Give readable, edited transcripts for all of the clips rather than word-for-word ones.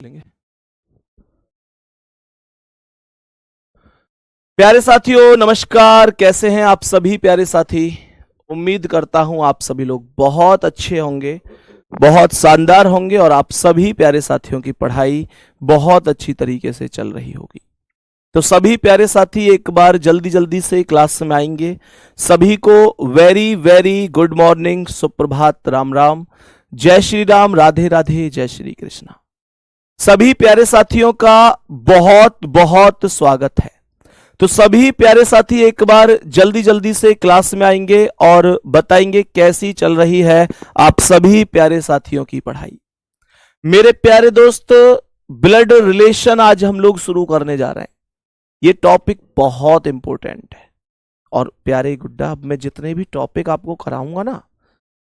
बोलेंगे। प्यारे साथियों नमस्कार, कैसे हैं आप सभी प्यारे साथी। उम्मीद करता हूं आप सभी लोग बहुत अच्छे होंगे, बहुत शानदार होंगे और आप सभी प्यारे साथियों की पढ़ाई बहुत अच्छी तरीके से चल रही होगी। तो सभी प्यारे साथी एक बार जल्दी जल्दी से क्लास में आएंगे। सभी को वेरी वेरी गुड मॉर्निंग, सुप्रभात, राम राम, जय श्री राम, राधे राधे, जय श्री कृष्णा। सभी प्यारे साथियों का बहुत बहुत स्वागत है। तो सभी प्यारे साथी एक बार जल्दी जल्दी से क्लास में आएंगे और बताएंगे कैसी चल रही है आप सभी प्यारे साथियों की पढ़ाई। मेरे प्यारे दोस्त, ब्लड रिलेशन आज हम लोग शुरू करने जा रहे हैं। ये टॉपिक बहुत इंपॉर्टेंट है और प्यारे गुड्डा, अब मैं जितने भी टॉपिक आपको कराऊंगा ना,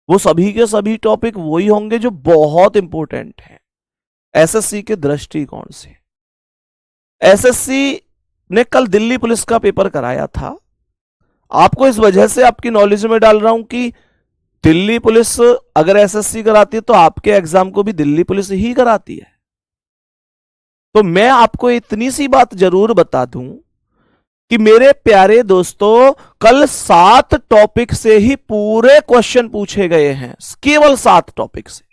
वो सभी के सभी टॉपिक वही होंगे जो बहुत इंपॉर्टेंट हैं एसएससी के दृष्टिकोण से। एसएससी ने कल दिल्ली पुलिस का पेपर कराया था। आपको इस वजह से आपकी नॉलेज में डाल रहा हूं कि दिल्ली पुलिस अगर एसएससी कराती है तो आपके एग्जाम को भी दिल्ली पुलिस ही कराती है। तो मैं आपको इतनी सी बात जरूर बता दूं कि मेरे प्यारे दोस्तों, कल 7 टॉपिक से ही पूरे क्वेश्चन पूछे गए हैं, केवल 7 टॉपिक से।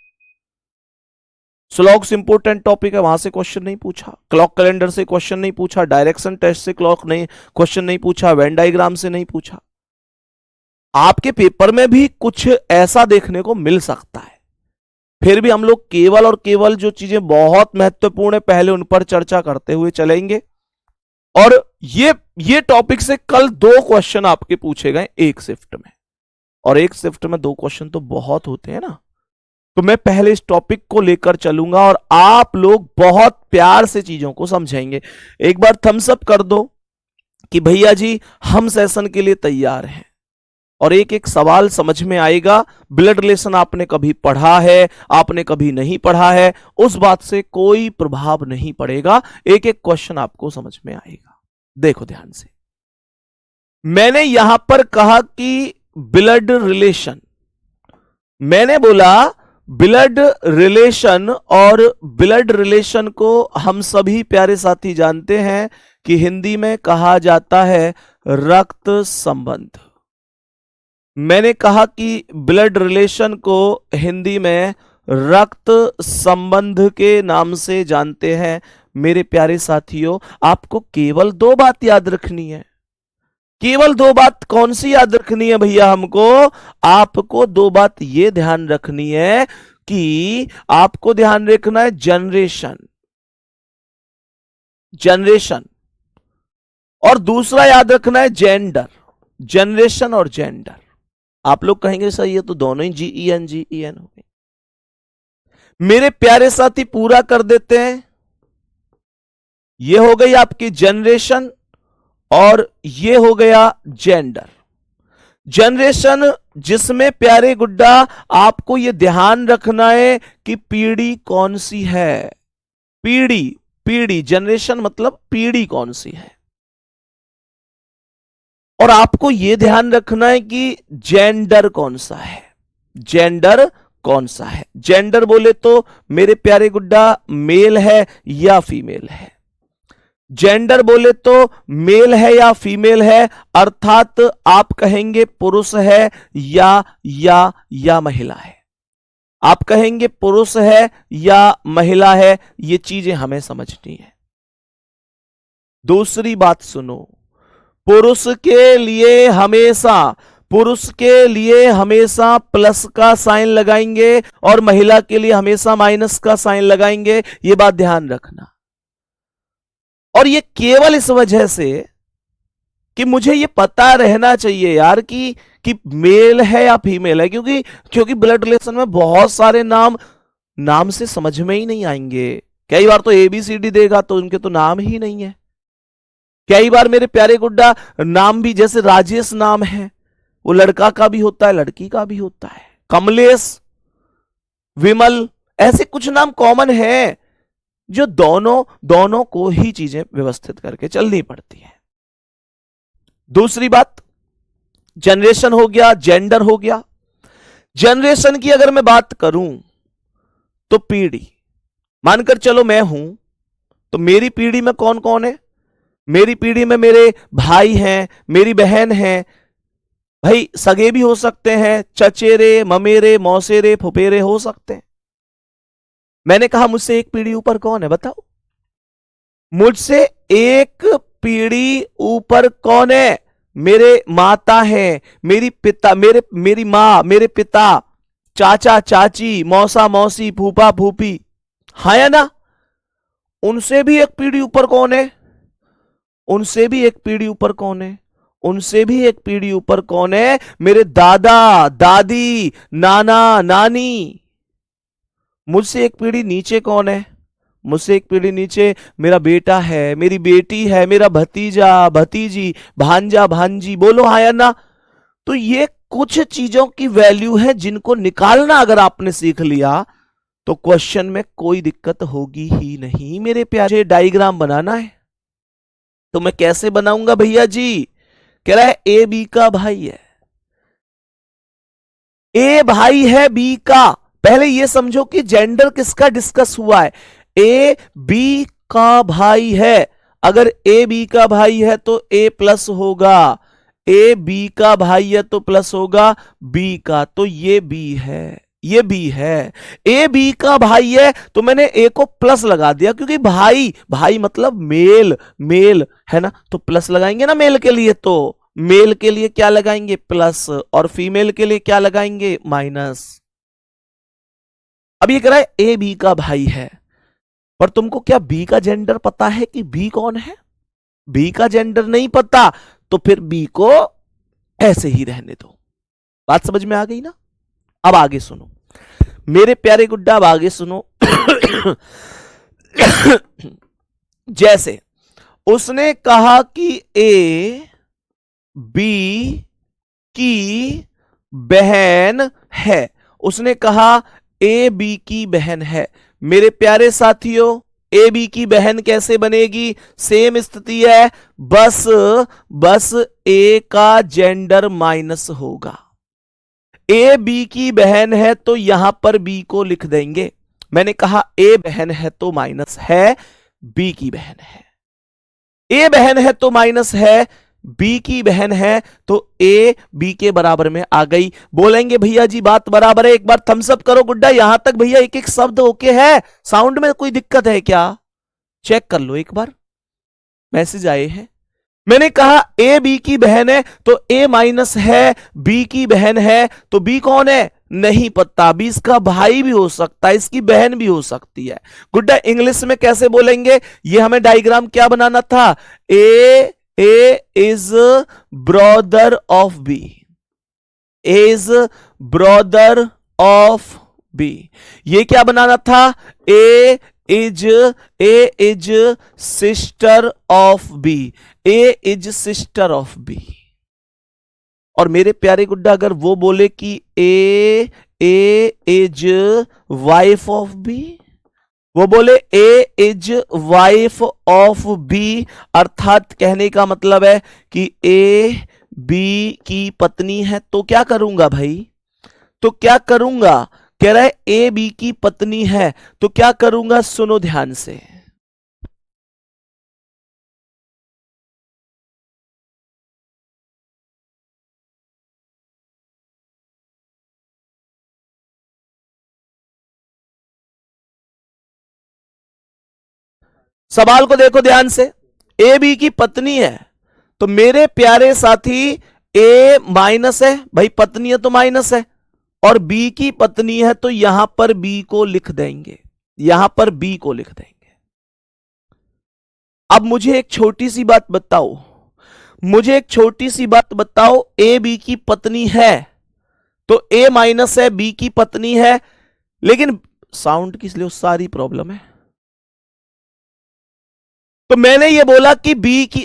स्लॉग्स इंपोर्टेंट टॉपिक है, वहां से क्वेश्चन नहीं पूछा, क्लॉक कैलेंडर से क्वेश्चन नहीं पूछा, डायरेक्शन टेस्ट से क्वेश्चन नहीं पूछा, वेन डायग्राम से नहीं पूछा। आपके पेपर में भी कुछ ऐसा देखने को मिल सकता है, फिर भी हम लोग केवल और केवल जो चीजें बहुत महत्वपूर्ण है पहले उन पर चर्चा करते हुए चलेंगे। और ये टॉपिक से कल 2 क्वेश्चन आपके पूछे गए एक शिफ्ट में, और एक शिफ्ट में 2 क्वेश्चन तो बहुत होते हैं ना। तो मैं पहले इस टॉपिक को लेकर चलूंगा और आप लोग बहुत प्यार से चीजों को समझेंगे। एक बार थम्स अप कर दो कि भैया जी हम सेशन के लिए तैयार हैं, और एक एक सवाल समझ में आएगा। ब्लड रिलेशन आपने कभी पढ़ा है, आपने कभी नहीं पढ़ा है, उस बात से कोई प्रभाव नहीं पड़ेगा। एक एक क्वेश्चन आपको समझ में आएगा। देखो ध्यान से, मैंने यहां पर कहा कि ब्लड रिलेशन, मैंने बोला ब्लड रिलेशन, और ब्लड रिलेशन को हम सभी प्यारे साथी जानते हैं कि हिंदी में कहा जाता है रक्त संबंध। मैंने कहा कि ब्लड रिलेशन को हिंदी में रक्त संबंध के नाम से जानते हैं। मेरे प्यारे साथियों, आपको केवल 2 बात याद रखनी है। केवल 2 बात कौन सी याद रखनी है भैया हमको? आपको 2 बात ये ध्यान रखनी है कि आपको ध्यान रखना है जनरेशन, और दूसरा याद रखना है जेंडर, जनरेशन और जेंडर। आप लोग कहेंगे सर ये तो दोनों ही जीईएन हो गए। मेरे प्यारे साथी पूरा कर देते हैं। ये हो गई आपकी जनरेशन और ये हो गया जेंडर। जनरेशन जिसमें प्यारे गुड्डा आपको ये ध्यान रखना है कि पीढ़ी कौन सी है। पीढ़ी जनरेशन मतलब पीढ़ी कौन सी है। और आपको यह ध्यान रखना है कि जेंडर कौन सा है। जेंडर कौन सा है? जेंडर बोले तो मेरे प्यारे गुड्डा मेल है या फीमेल है। जेंडर बोले तो मेल है या फीमेल है, अर्थात आप कहेंगे पुरुष है या महिला है। आप कहेंगे पुरुष है या महिला है, ये चीजें हमें समझनी है। दूसरी बात सुनो, पुरुष के लिए हमेशा प्लस का साइन लगाएंगे और महिला के लिए हमेशा माइनस का साइन लगाएंगे। यह बात ध्यान रखना। और ये केवल इस वजह से कि मुझे ये पता रहना चाहिए यार कि मेल है या फीमेल है, क्योंकि ब्लड रिलेशन में बहुत सारे नाम से समझ में ही नहीं आएंगे। कई बार तो ABCD देगा तो उनके तो नाम ही नहीं है। कई बार मेरे प्यारे गुड्डा नाम भी, जैसे राजेश नाम है, वो लड़का का भी होता है लड़की का भी होता है। कमलेश, विमल, ऐसे कुछ नाम कॉमन है जो दोनों को ही चीजें व्यवस्थित करके चलनी पड़ती है। दूसरी बात, जनरेशन हो गया, जेंडर हो गया। जनरेशन की अगर मैं बात करूं तो पीढ़ी, मानकर चलो मैं हूं, तो मेरी पीढ़ी में कौन कौन है? मेरी पीढ़ी में मेरे भाई हैं, मेरी बहन है, भाई सगे भी हो सकते हैं, चचेरे, ममेरे, मौसेरे, फुफेरे हो सकते हैं। मैंने कहा मुझसे एक पीढ़ी ऊपर कौन है बताओ? मुझसे एक पीढ़ी ऊपर कौन है? मेरे माता हैं, मेरी मां, मेरे पिता, चाचा चाची, मौसा मौसी, फूफा फूफी, हाँ या ना? उनसे भी एक पीढ़ी ऊपर कौन है? उनसे भी एक पीढ़ी ऊपर कौन है? उनसे भी एक पीढ़ी ऊपर कौन है? मेरे दादा दादी, नाना नानी। मुझसे एक पीढ़ी नीचे कौन है? मुझसे एक पीढ़ी नीचे मेरा बेटा है, मेरी बेटी है, मेरा भतीजा भतीजी, भांजा भांजी, बोलो हाँ या ना? तो ये कुछ चीजों की वैल्यू है जिनको निकालना अगर आपने सीख लिया तो क्वेश्चन में कोई दिक्कत होगी ही नहीं। मेरे प्यारे, डायग्राम बनाना है तो मैं कैसे बनाऊंगा भैया जी? कह रहा है ए बी का भाई है, ए भाई है बी का। पहले ये समझो कि जेंडर किसका डिस्कस हुआ है। ए बी का भाई है, अगर ए बी का भाई है तो ए प्लस होगा, ए बी का भाई है तो प्लस होगा बी का, तो ये बी है, ये बी है। ए बी का भाई है तो मैंने ए को प्लस लगा दिया, क्योंकि भाई भाई मतलब मेल, मेल है ना, तो प्लस लगाएंगे ना मेल के लिए, तो मेल के लिए क्या लगाएंगे? प्लस, और फीमेल के लिए क्या लगाएंगे? माइनस। अब ये कह रहा है ए बी का भाई है, पर तुमको क्या बी का जेंडर पता है कि बी कौन है? बी का जेंडर नहीं पता, तो फिर बी को ऐसे ही रहने दो। बात समझ में आ गई ना? अब आगे सुनो मेरे प्यारे गुड्डा, अब आगे सुनो। जैसे उसने कहा कि ए बी की बहन है, उसने कहा ए बी की बहन है। मेरे प्यारे साथियों, ए बी की बहन कैसे बनेगी? सेम स्थिति है, बस ए का जेंडर माइनस होगा। ए बी की बहन है तो यहां पर बी को लिख देंगे। मैंने कहा ए बहन है तो माइनस है, बी की बहन है। ए बहन है तो माइनस है, बी की बहन है तो ए बी के बराबर में आ गई। बोलेंगे भैया जी बात बराबर है, एक बार थम्स अप करो गुड्डा। यहां तक भैया एक एक शब्द ओके है? साउंड में कोई दिक्कत है क्या? चेक कर लो एक बार, मैसेज आए हैं। मैंने कहा ए बी की बहन है तो ए माइनस है, बी की बहन है तो बी कौन है? नहीं पता। बी इसका भाई भी हो सकता है, इसकी बहन भी हो सकती है। गुड्डा इंग्लिश में कैसे बोलेंगे? ये हमें डायग्राम क्या बनाना था? A is brother of B, is brother of B. ये क्या बनाना था? A is sister of B, A is sister of B. और मेरे प्यारे गुड्डा अगर वो बोले कि A is wife of B, वो बोले A is wife of B, अर्थात कहने का मतलब है कि ए बी की पत्नी है, तो क्या करूंगा भाई? तो क्या करूंगा? कह रहा है ए बी की पत्नी है तो क्या करूंगा? सुनो ध्यान से। सवाल को देखो ध्यान से। ए बी की पत्नी है तो मेरे प्यारे साथी ए माइनस है, भाई पत्नी है तो माइनस है, और बी की पत्नी है तो यहां पर बी को लिख देंगे, यहां पर बी को लिख देंगे। अब मुझे एक छोटी सी बात बताओ, मुझे एक छोटी सी बात बताओ, ए बी की पत्नी है तो ए माइनस है, बी की पत्नी है, लेकिन साउंड की इसलिए सारी प्रॉब्लम है। तो मैंने ये बोला कि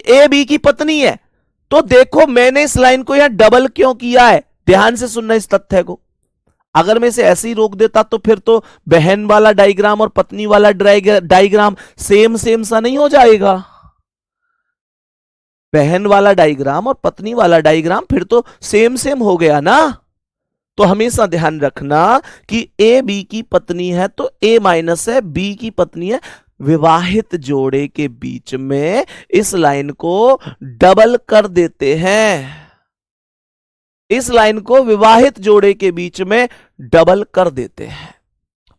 ए बी की पत्नी है, तो देखो मैंने इस लाइन को यहां डबल क्यों किया है? ध्यान से सुनना इस तथ्य को। अगर मैं इसे ऐसे ही रोक देता तो फिर तो बहन वाला डायग्राम और पत्नी वाला डायग्राम सेम सेम सा नहीं हो जाएगा? बहन वाला डायग्राम और पत्नी वाला डायग्राम फिर तो सेम सेम हो गया ना। तो हमेशा ध्यान रखना कि ए बी की पत्नी है तो ए माइनस है, बी की पत्नी है। विवाहित जोड़े के बीच में इस लाइन को डबल कर देते हैं, इस लाइन को विवाहित जोड़े के बीच में डबल कर देते हैं।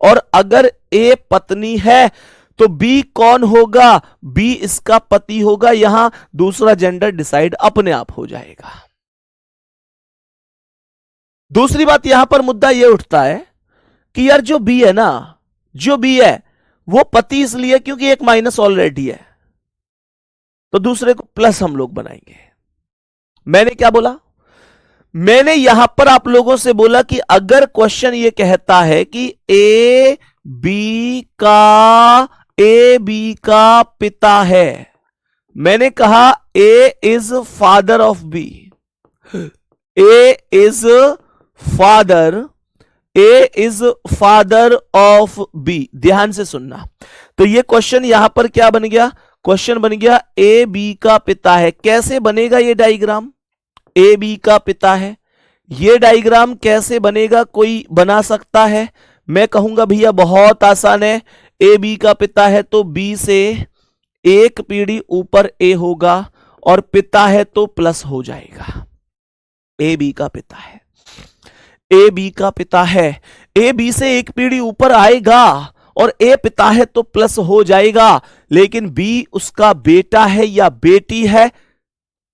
और अगर ए पत्नी है तो बी कौन होगा? बी इसका पति होगा। यहां दूसरा जेंडर डिसाइड अपने आप हो जाएगा। दूसरी बात यहां पर मुद्दा यह उठता है कि यार जो बी है ना, जो बी है वो पति इसलिए क्योंकि एक माइनस ऑलरेडी है, तो दूसरे को प्लस हम लोग बनाएंगे। मैंने क्या बोला? मैंने यहां पर आप लोगों से बोला कि अगर क्वेश्चन ये कहता है कि ए बी का पिता है, मैंने कहा A is father of B, A is father of B. ध्यान से सुनना। तो ये क्वेश्चन यहां पर क्या बन गया? क्वेश्चन बन गया ए बी का पिता है। कैसे बनेगा ये डायग्राम? ए बी का पिता है, ये डायग्राम कैसे बनेगा? कोई बना सकता है? मैं कहूंगा भैया बहुत आसान है। ए बी का पिता है तो बी से एक पीढ़ी ऊपर ए होगा, और पिता है तो प्लस हो जाएगा। ए बी का पिता है, ए बी का पिता है, ए बी से एक पीढ़ी ऊपर आएगा और ए पिता है तो प्लस हो जाएगा। लेकिन बी उसका बेटा है या बेटी है,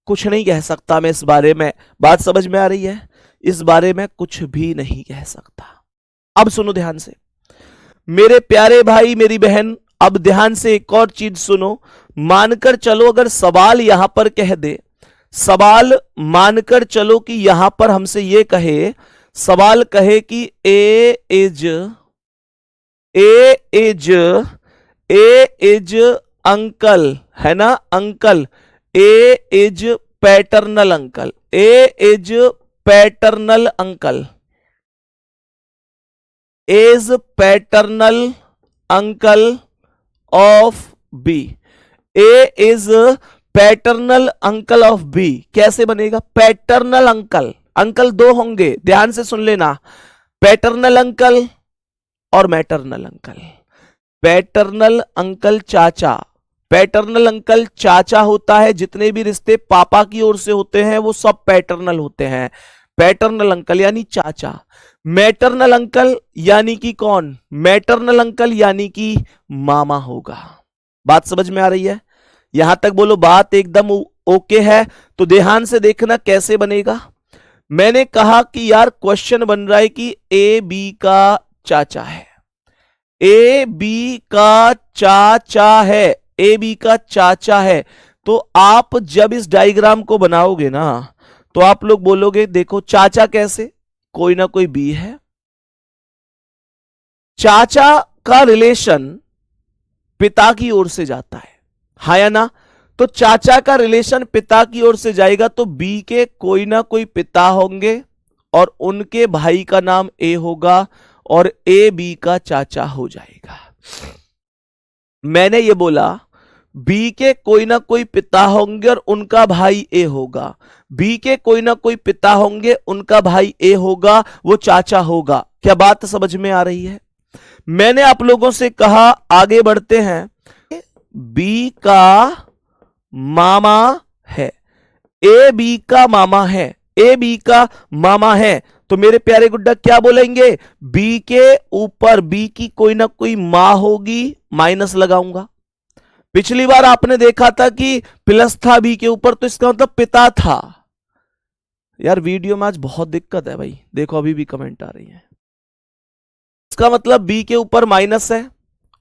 कुछ नहीं कह सकता मैं इस बारे में। बात समझ में आ रही है? इस बारे में कुछ भी नहीं कह सकता। अब सुनो ध्यान से मेरे प्यारे भाई, मेरी बहन, अब ध्यान से एक और चीज सुनो। मानकर चलो अगर सवाल यहां पर कह दे, सवाल मानकर चलो कि यहां पर हमसे ये कहे, सवाल कहे कि ए इज अंकल, है ना, uncle, A is paternal uncle, A is paternal uncle, is paternal uncle of B, A is paternal uncle of B. कैसे बनेगा? पैटर्नल अंकल, अंकल दो होंगे, ध्यान से सुन लेना, पैटर्नल अंकल और मैटरनल अंकल। पैटर्नल अंकल चाचा, पैटर्नल अंकल चाचा होता है, जितने भी रिश्ते पापा की ओर से होते हैं वो सब पैटर्नल होते हैं। पैटर्नल अंकल यानी चाचा। मैटरनल अंकल यानी कि कौन? मैटरनल अंकल यानी कि मामा होगा। बात समझ में आ रही है? यहां तक बोलो बात एकदम ओके है। तो ध्यान से देखना कैसे बनेगा। मैंने कहा कि यार क्वेश्चन बन रहा है कि ए बी का चाचा है, ए बी का चाचा है, ए बी का चाचा है। तो आप जब इस डायग्राम को बनाओगे ना तो आप लोग बोलोगे देखो चाचा कैसे, कोई ना कोई बी है। चाचा का रिलेशन पिता की ओर से जाता है, हाँ या ना? तो चाचा का रिलेशन पिता की ओर से जाएगा तो बी के कोई ना कोई पिता होंगे और उनके भाई का नाम ए होगा और ए बी का चाचा हो जाएगा। मैंने ये बोला बी के कोई ना कोई पिता होंगे और उनका भाई ए होगा, बी के कोई ना कोई पिता होंगे, उनका भाई ए होगा, वो चाचा होगा। क्या बात समझ में आ रही है? मैंने आप लोगों से कहा आगे बढ़ते हैं, बी का मामा है, ए बी का मामा है, ए बी का मामा है। तो मेरे प्यारे गुड्डा क्या बोलेंगे? बी के ऊपर बी की कोई ना कोई मां होगी, माइनस लगाऊंगा। पिछली बार आपने देखा था कि प्लस था बी के ऊपर, तो इसका मतलब पिता था। यार वीडियो में आज बहुत दिक्कत है भाई, देखो अभी भी कमेंट आ रही है। इसका मतलब बी के ऊपर माइनस है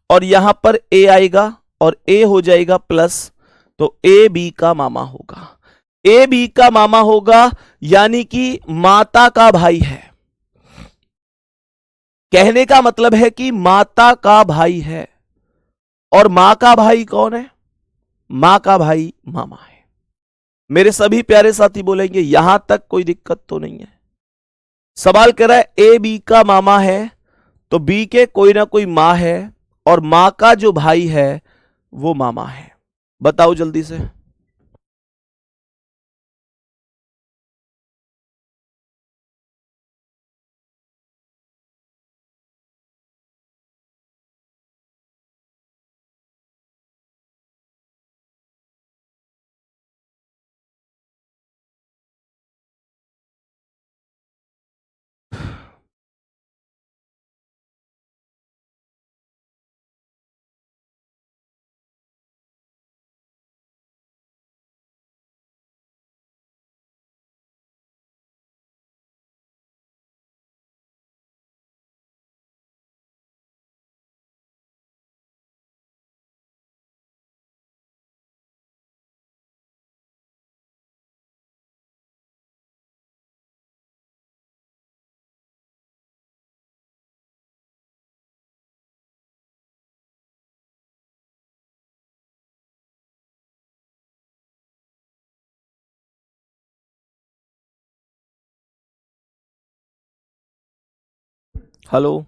और यहां पर ए आएगा और ए हो जाएगा प्लस, तो ए बी का मामा होगा। ए बी का मामा होगा यानी कि माता का भाई है। कहने का मतलब है कि माता का भाई है। और मां का भाई कौन है? मां का भाई मामा है। मेरे सभी प्यारे साथी बोलेंगे यहां तक कोई दिक्कत तो नहीं है। सवाल कह रहा है ए बी का मामा है तो बी के कोई ना कोई मां है और मां का जो भाई है वो मामा है। बताओ जल्दी से। हेलो।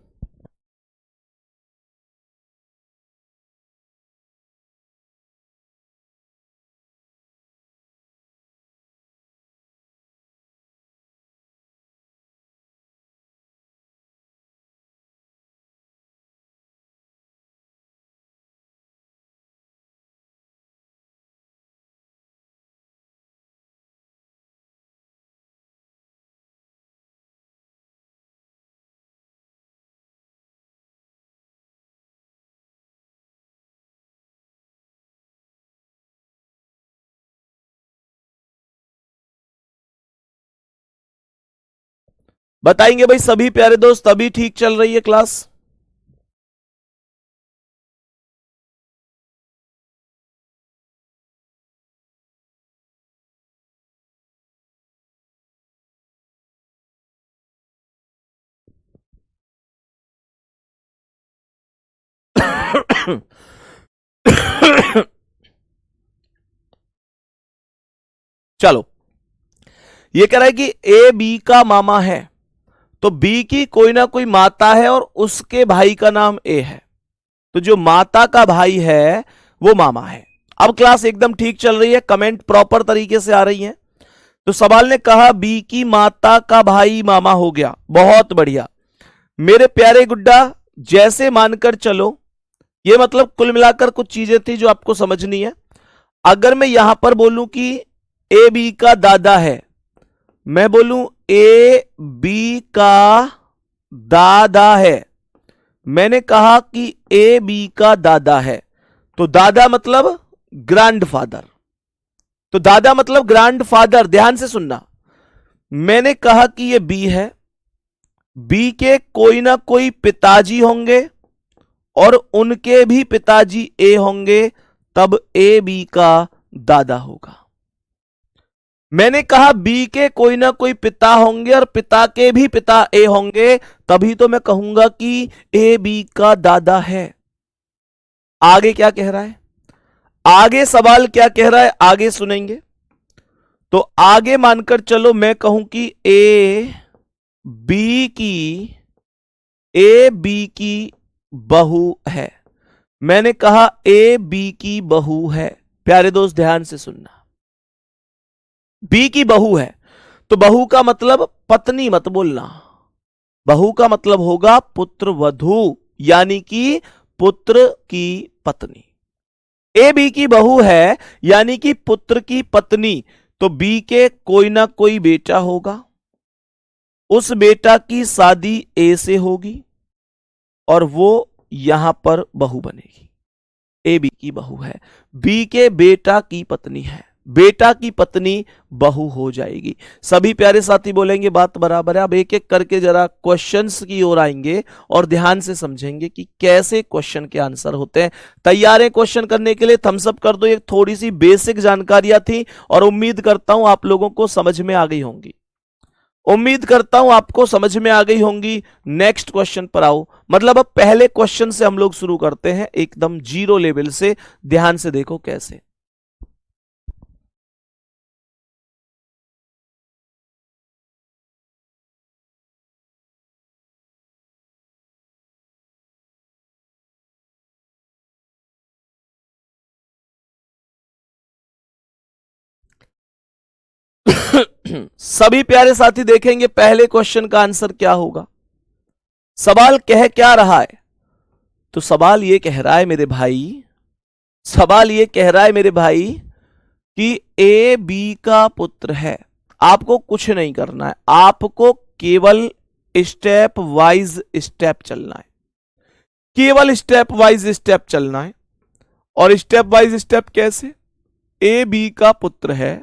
बताएंगे भाई सभी प्यारे दोस्त, अभी ठीक चल रही है क्लास? चलो, ये कह रहा है कि ए बी का मामा है, तो बी की कोई ना कोई माता है और उसके भाई का नाम ए है, तो जो माता का भाई है वो मामा है। अब क्लास एकदम ठीक चल रही है, कमेंट प्रॉपर तरीके से आ रही है। तो सवाल ने कहा बी की माता का भाई मामा हो गया, बहुत बढ़िया मेरे प्यारे गुड्डा, जैसे मानकर चलो। ये मतलब कुल मिलाकर कुछ चीजें थी जो आपको समझनी है। अगर मैं यहां पर बोलूं कि ए बी का दादा है, मैं बोलूं ए बी का दादा है, मैंने कहा कि ए बी का दादा है, तो दादा मतलब ग्रैंडफादर, तो दादा मतलब ग्रैंडफादर। ध्यान से सुनना, मैंने कहा कि ये बी है, बी के कोई ना कोई पिताजी होंगे और उनके भी पिताजी ए होंगे, तब ए बी का दादा होगा। मैंने कहा बी के कोई ना कोई पिता होंगे और पिता के भी पिता ए होंगे, तभी तो मैं कहूंगा कि ए बी का दादा है। आगे क्या कह रहा है, आगे सवाल क्या कह रहा है, आगे सुनेंगे। तो आगे मानकर चलो मैं कहूं कि बी की ए बी की बहू है, मैंने कहा ए बी की बहू है। प्यारे दोस्त ध्यान से सुनना, बी की बहू है, तो बहू का मतलब पत्नी मत बोलना, बहू का मतलब होगा पुत्र वधू, यानी कि पुत्र की पत्नी। ए बी की बहू है यानी कि पुत्र की पत्नी, तो बी के कोई ना कोई बेटा होगा, उस बेटा की शादी ए से होगी और वो यहां पर बहू बनेगी। ए बी की बहू है, बी के बेटा की पत्नी है, बेटा की पत्नी बहू हो जाएगी। सभी प्यारे साथी बोलेंगे बात बराबर है। अब एक एक करके जरा क्वेश्चंस की ओर आएंगे और ध्यान से समझेंगे कि कैसे क्वेश्चन के आंसर होते हैं। तैयार है क्वेश्चन करने के लिए? थम्स अप कर दो। एक थोड़ी सी बेसिक जानकारियां थी और उम्मीद करता हूं आप लोगों को समझ में आ गई होंगी, उम्मीद करता हूं आपको समझ में आ गई होंगी। नेक्स्ट क्वेश्चन पर आओ, मतलब अब पहले क्वेश्चन से हम लोग शुरू करते हैं, एकदम जीरो लेवल से। ध्यान से देखो कैसे। सभी प्यारे साथी देखेंगे पहले क्वेश्चन का आंसर क्या होगा। सवाल कह क्या रहा है? तो सवाल ये कह रहा है मेरे भाई, सवाल ये कह रहा है मेरे भाई कि ए बी का पुत्र है। आपको कुछ नहीं करना है, आपको केवल स्टेप वाइज स्टेप चलना है, केवल स्टेप वाइज स्टेप चलना है। और स्टेप वाइज स्टेप कैसे? ए बी का पुत्र है,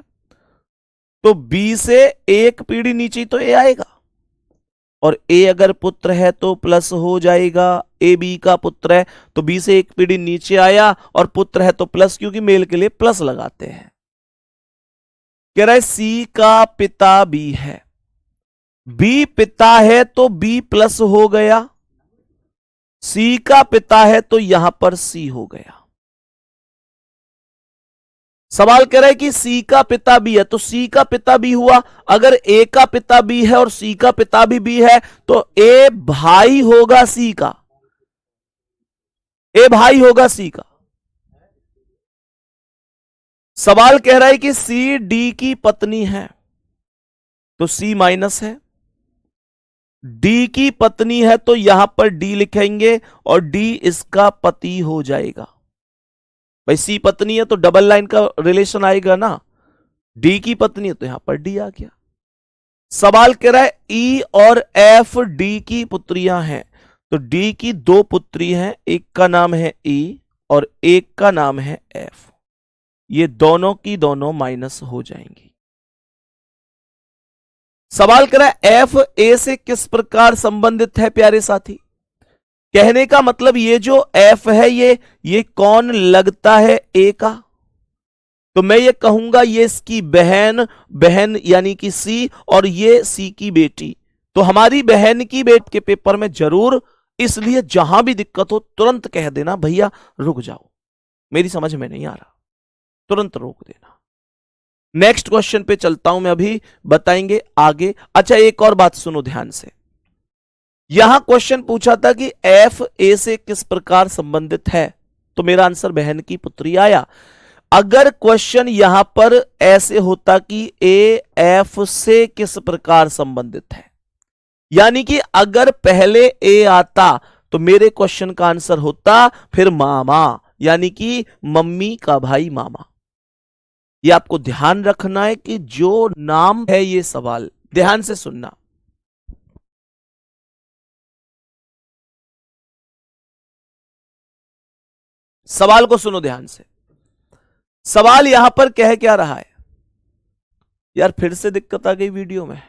तो बी से एक पीढ़ी नीचे तो ए आएगा, और ए अगर पुत्र है तो प्लस हो जाएगा। ए बी का पुत्र है तो बी से एक पीढ़ी नीचे आया, और पुत्र है तो प्लस, क्योंकि मेल के लिए प्लस लगाते हैं। कह रहा है सी का पिता बी है, बी पिता है तो बी प्लस हो गया, सी का पिता है तो यहां पर सी हो गया। सवाल कह रहा है कि सी का पिता बी है, तो सी का पिता बी हुआ, अगर ए का पिता बी है और सी का पिता भी बी है तो ए भाई होगा सी का, ए भाई होगा सी का। सवाल कह रहा है कि सी डी की पत्नी है, तो सी माइनस है, डी की पत्नी है तो यहां पर डी लिखेंगे और डी इसका पति हो जाएगा। भाई सी पत्नी है तो डबल लाइन का रिलेशन आएगा ना, डी की पत्नी है तो यहां पर डी आ गया। सवाल कह रहा है ई और एफ डी की पुत्रियां हैं, तो डी की दो पुत्री हैं, एक का नाम है ई और एक का नाम है एफ, ये दोनों की दोनों माइनस हो जाएंगी। सवाल करा एफ ए से किस प्रकार संबंधित है प्यारे साथी। कहने का मतलब ये जो एफ है ये कौन लगता है ए का, तो मैं ये कहूंगा ये इसकी बहन यानी कि सी, और ये सी की बेटी। तो हमारी बहन की बेट के पेपर में जरूर, इसलिए जहां भी दिक्कत हो तुरंत कह देना भैया रुक जाओ, मेरी समझ में नहीं आ रहा, तुरंत रोक देना। नेक्स्ट क्वेश्चन पे चलता हूं मैं, अभी बताएंगे आगे। अच्छा एक और बात सुनो ध्यान से, यहां क्वेश्चन पूछा था कि एफ ए से किस प्रकार संबंधित है, तो मेरा आंसर बहन की पुत्री आया। अगर क्वेश्चन यहां पर ऐसे होता कि ए एफ से किस प्रकार संबंधित है, यानी कि अगर पहले ए आता तो मेरे क्वेश्चन का आंसर होता फिर मामा, यानी कि मम्मी का भाई मामा। ये आपको ध्यान रखना है कि जो नाम है, ये सवाल ध्यान से सुनना, सवाल को सुनो ध्यान से। सवाल यहां पर कह क्या रहा है, यार फिर से दिक्कत आ गई वीडियो में।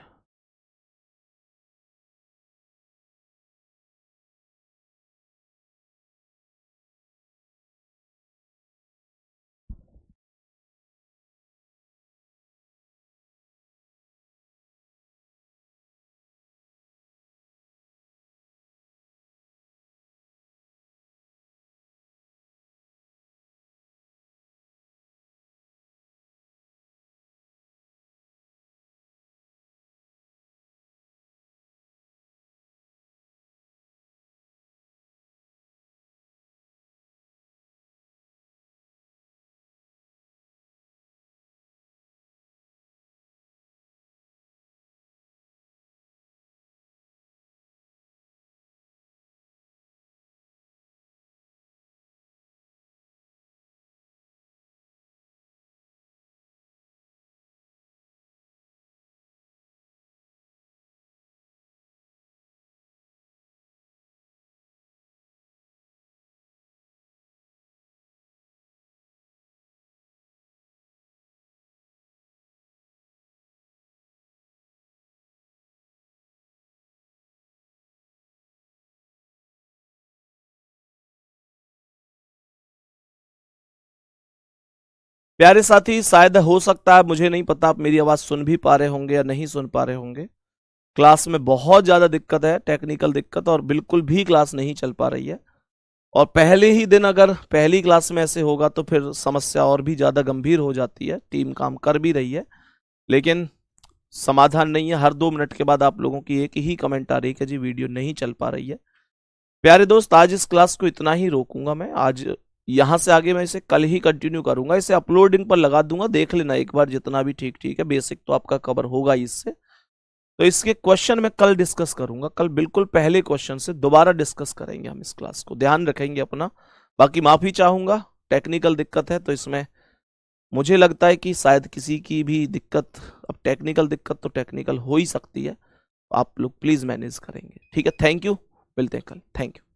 प्यारे साथी शायद हो सकता है, मुझे नहीं पता, आप मेरी आवाज सुन भी पा रहे होंगे या नहीं सुन पा रहे होंगे। क्लास में बहुत ज्यादा दिक्कत है, टेक्निकल दिक्कत, और बिल्कुल भी क्लास नहीं चल पा रही है। और पहले ही दिन अगर पहली क्लास में ऐसे होगा तो फिर समस्या और भी ज्यादा गंभीर हो जाती है। टीम काम कर भी रही है लेकिन समाधान नहीं है। हर 2 मिनट के बाद आप लोगों की एक ही कमेंट आ रही है कि जी वीडियो नहीं चल पा रही है। प्यारे दोस्त, आज इस क्लास को इतना ही रोकूंगा मैं। आज यहां से आगे मैं इसे कल ही कंटिन्यू करूंगा, इसे अपलोडिंग पर लगा दूंगा, देख लेना एक बार जितना भी ठीक है। बेसिक तो आपका कवर होगा इससे, तो इसके क्वेश्चन मैं कल डिस्कस करूंगा। कल बिल्कुल पहले क्वेश्चन से दोबारा डिस्कस करेंगे हम इस क्लास को, ध्यान रखेंगे अपना। बाकी माफी चाहूंगा, टेक्निकल दिक्कत है तो इसमें मुझे लगता है कि शायद किसी की भी दिक्कत, अब टेक्निकल दिक्कत तो टेक्निकल हो ही सकती है, आप लोग प्लीज मैनेज करेंगे, ठीक है। थैंक यू, मिलते हैं कल, थैंक यू।